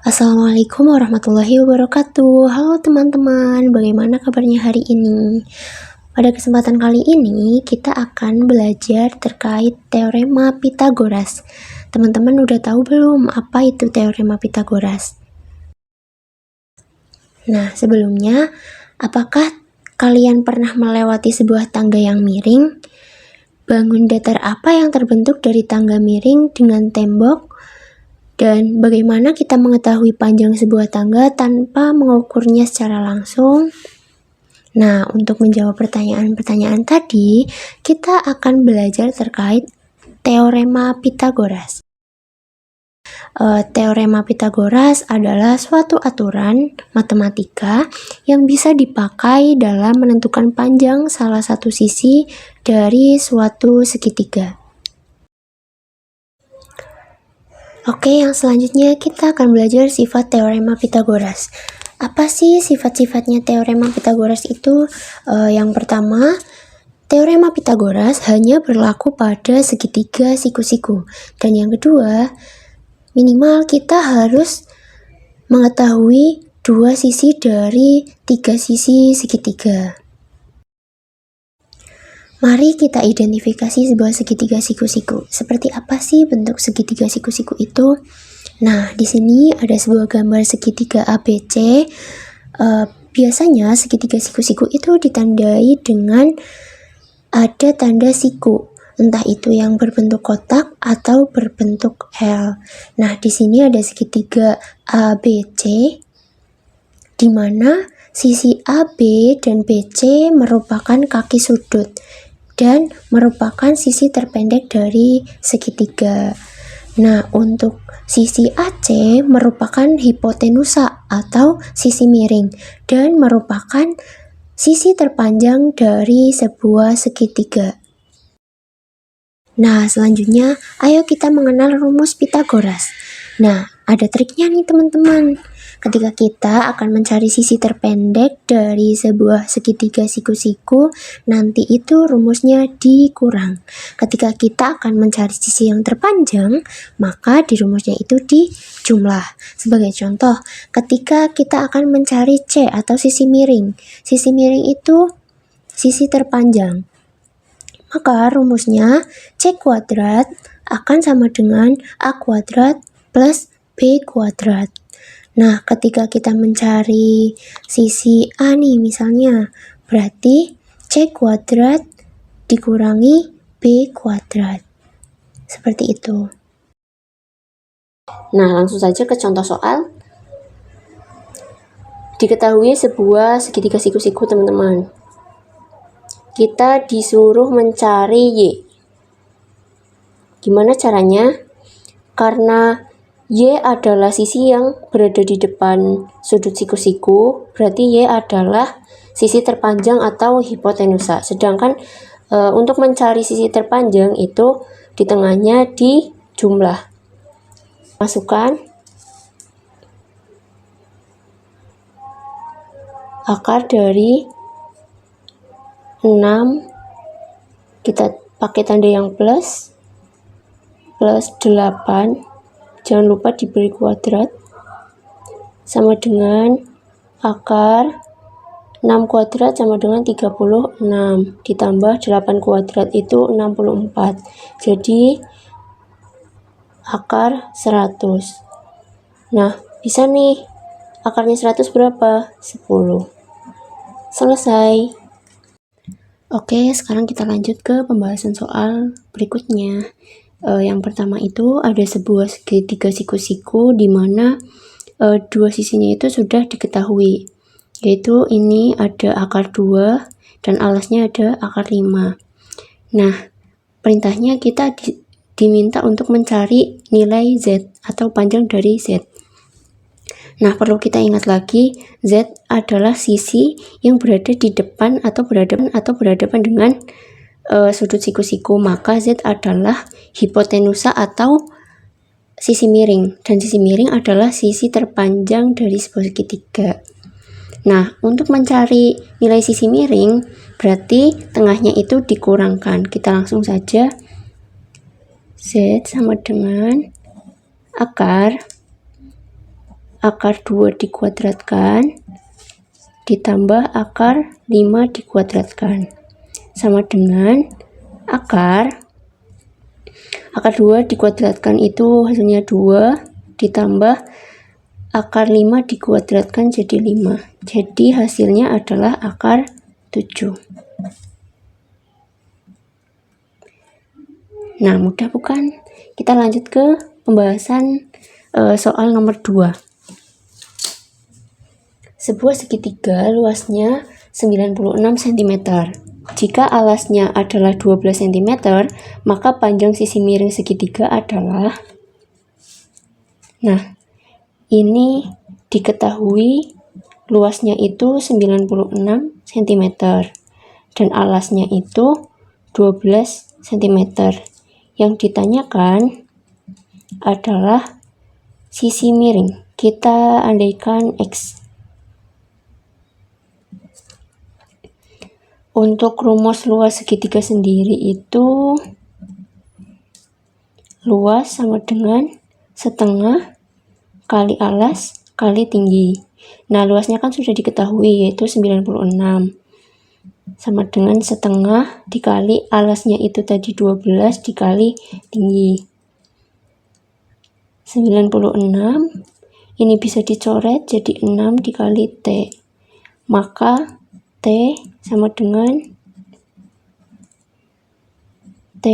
Assalamualaikum warahmatullahi wabarakatuh. Halo teman-teman, bagaimana kabarnya hari ini? Pada kesempatan kali ini, kita akan belajar terkait teorema Pythagoras. Teman-teman udah tahu belum apa itu teorema Pythagoras? Nah, sebelumnya, apakah kalian pernah melewati sebuah tangga yang miring? Bangun datar apa yang terbentuk dari tangga miring dengan tembok? Dan bagaimana kita mengetahui panjang sebuah tangga tanpa mengukurnya secara langsung? Nah, untuk menjawab pertanyaan-pertanyaan tadi, kita akan belajar terkait teorema Pythagoras. Teorema Pythagoras adalah suatu aturan matematika yang bisa dipakai dalam menentukan panjang salah satu sisi dari suatu segitiga. Oke, yang selanjutnya kita akan belajar sifat teorema Pythagoras. Apa sih sifat-sifatnya teorema Pythagoras itu? Yang pertama, teorema Pythagoras hanya berlaku pada segitiga siku-siku. Dan yang kedua, minimal kita harus mengetahui dua sisi dari tiga sisi segitiga. Mari kita identifikasi sebuah segitiga siku-siku. Seperti apa sih bentuk segitiga siku-siku itu? Nah, di sini ada sebuah gambar segitiga ABC. Biasanya segitiga siku-siku itu ditandai dengan ada tanda siku, entah itu yang berbentuk kotak atau berbentuk L. Nah, di sini ada segitiga ABC, di mana sisi AB dan BC merupakan kaki sudut dan merupakan sisi terpendek dari segitiga. Nah, untuk sisi AC merupakan hipotenusa atau sisi miring dan merupakan sisi terpanjang dari sebuah segitiga. Nah, selanjutnya ayo kita mengenal rumus Pythagoras. Nah, ada triknya nih teman-teman. Ketika kita akan mencari sisi terpendek dari sebuah segitiga siku-siku, nanti itu rumusnya dikurang. Ketika kita akan mencari sisi yang terpanjang, maka di rumusnya itu dijumlah. Sebagai contoh, ketika kita akan mencari C atau sisi miring itu sisi terpanjang. Maka rumusnya C kuadrat akan sama dengan A kuadrat plus B kuadrat. Nah, ketika kita mencari sisi A nih misalnya, berarti C kuadrat dikurangi B kuadrat. Seperti itu. Nah, langsung saja ke contoh soal. Diketahui sebuah segitiga siku-siku, teman-teman. Kita disuruh mencari Y. Gimana caranya? Karena Y adalah sisi yang berada di depan sudut siku-siku, berarti Y adalah sisi terpanjang atau hipotenusa. Sedangkan untuk mencari sisi terpanjang itu di tengahnya dijumlah. Masukkan akar dari 6, kita pakai tanda yang plus 8, jangan lupa diberi kuadrat, sama dengan akar 6 kuadrat sama dengan 36, ditambah 8 kuadrat itu 64, jadi akar 100. Nah, bisa nih, akarnya 100 berapa? 10. Selesai. Oke, sekarang kita lanjut ke pembahasan soal berikutnya. Yang pertama itu ada sebuah segitiga siku-siku di mana dua sisinya itu sudah diketahui, yaitu ini ada akar 2 dan alasnya ada akar 5. Nah, perintahnya kita diminta untuk mencari nilai Z atau panjang dari Z. Nah, perlu kita ingat lagi, Z adalah sisi yang berada di depan atau berhadapan dengan sudut siku-siku, maka Z adalah hipotenusa atau sisi miring, dan sisi miring adalah sisi terpanjang dari sebuah segitiga. Nah, untuk mencari nilai sisi miring, berarti tengahnya itu dikurangkan. Kita langsung saja, Z sama dengan akar akar 2 dikuadratkan ditambah akar 5 dikuadratkan sama dengan akar 2 dikuadratkan itu hasilnya 2 ditambah akar 5 dikuadratkan jadi 5. Jadi hasilnya adalah akar 7. Nah, mudah bukan? Kita lanjut ke pembahasan soal nomor 2. Sebuah segitiga luasnya 96 cm. Jika alasnya adalah 12 cm, maka panjang sisi miring segitiga adalah... Nah, ini diketahui luasnya itu 96 cm dan alasnya itu 12 cm. Yang ditanyakan adalah sisi miring. Kita andaikan X. Untuk rumus luas segitiga sendiri itu luas sama dengan setengah kali alas kali tinggi. Nah, luasnya kan sudah diketahui yaitu 96 sama dengan setengah dikali alasnya itu tadi 12 dikali tinggi. 96 ini bisa dicoret jadi 6 dikali T. Maka T sama dengan T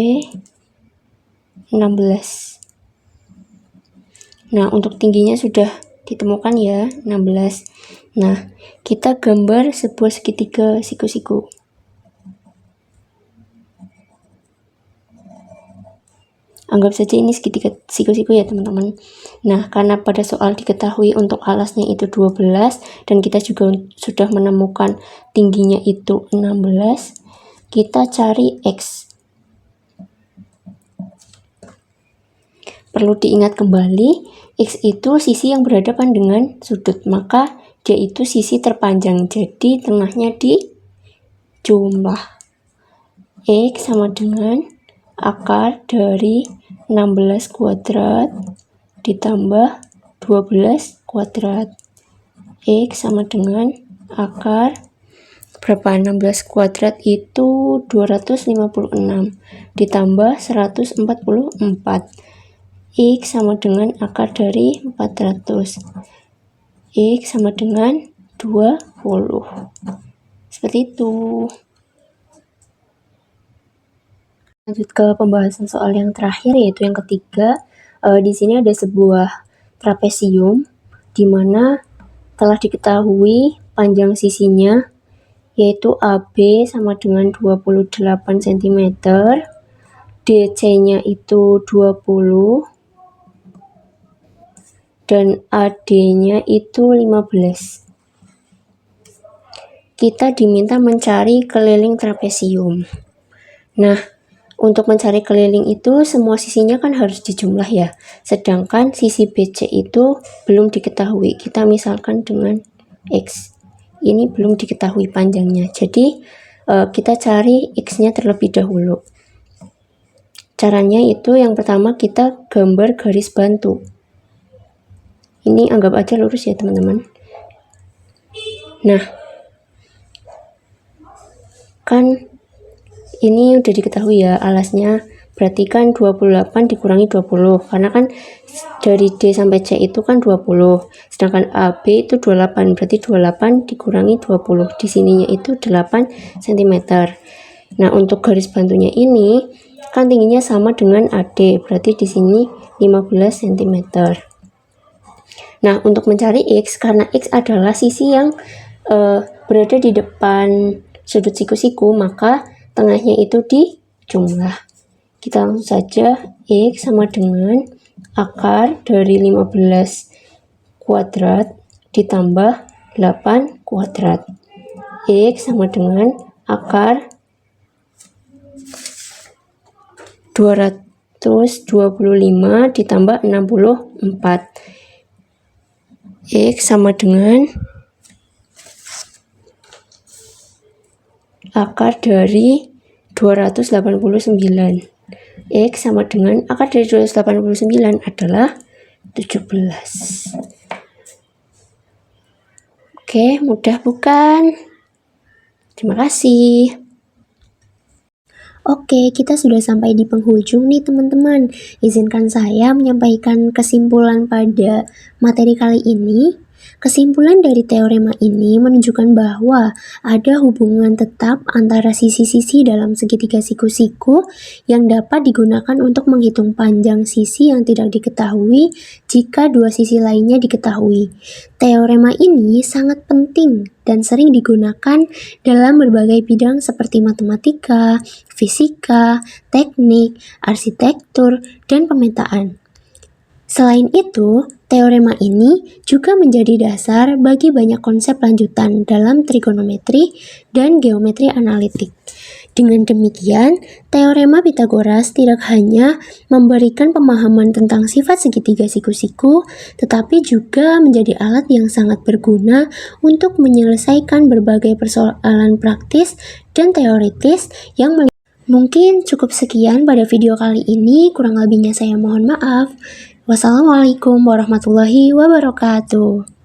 16. Nah, untuk tingginya sudah ditemukan ya, 16. Nah, kita gambar sebuah segitiga siku-siku. Anggap saja ini segitiga siku-siku ya teman-teman. Nah, karena pada soal diketahui untuk alasnya itu 12 dan kita juga sudah menemukan tingginya itu 16, kita cari X. Perlu diingat kembali, X itu sisi yang berhadapan dengan sudut, maka dia itu sisi terpanjang, jadi tengahnya dijumlah. X sama dengan akar dari 16 kuadrat ditambah 12 kuadrat. X sama dengan akar berapa? 16 kuadrat itu 256 ditambah 144. X sama dengan akar dari 400. X sama dengan 20. Seperti itu. Lanjut ke pembahasan soal yang terakhir, yaitu yang ketiga. Di sini ada sebuah trapesium di mana telah diketahui panjang sisinya yaitu AB sama dengan 28 cm, DC-nya itu 20 dan AD-nya itu 15. Kita diminta mencari keliling trapesium. Nah, untuk mencari keliling itu semua sisinya kan harus dijumlah ya. Sedangkan sisi BC itu belum diketahui. Kita misalkan dengan X. Ini belum diketahui panjangnya. Jadi kita cari X-nya terlebih dahulu. Caranya itu yang pertama kita gambar garis bantu. Ini anggap aja lurus ya teman-teman. Nah, kan ini udah diketahui ya alasnya, berarti kan 28 dikurangi 20, karena kan dari D sampai C itu kan 20, sedangkan AB itu 28, berarti 28 dikurangi 20, di sininya itu 8 cm. Nah, untuk garis bantunya ini kan tingginya sama dengan AD, berarti di sini 15 cm. Nah, untuk mencari X, karena X adalah sisi yang berada di depan sudut siku-siku, maka tengahnya itu dijumlah. Kita langsung saja X sama dengan akar dari 15 kuadrat ditambah 8 kuadrat. X sama dengan akar 225 ditambah 64. X sama dengan akar dari 289. X sama dengan akar dari 289 adalah 17. Oke, mudah bukan? Terima kasih. Oke, kita sudah sampai di penghujung nih teman-teman. Izinkan saya menyampaikan kesimpulan pada materi kali ini. Kesimpulan dari teorema ini menunjukkan bahwa ada hubungan tetap antara sisi-sisi dalam segitiga siku-siku yang dapat digunakan untuk menghitung panjang sisi yang tidak diketahui jika dua sisi lainnya diketahui. Teorema ini sangat penting dan sering digunakan dalam berbagai bidang seperti matematika, fisika, teknik, arsitektur, dan pemetaan. Selain itu, teorema ini juga menjadi dasar bagi banyak konsep lanjutan dalam trigonometri dan geometri analitik. Dengan demikian, teorema Pythagoras tidak hanya memberikan pemahaman tentang sifat segitiga siku-siku, tetapi juga menjadi alat yang sangat berguna untuk menyelesaikan berbagai persoalan praktis dan teoritis yang Mungkin cukup sekian pada video kali ini, kurang lebihnya saya mohon maaf. Wassalamualaikum warahmatullahi wabarakatuh.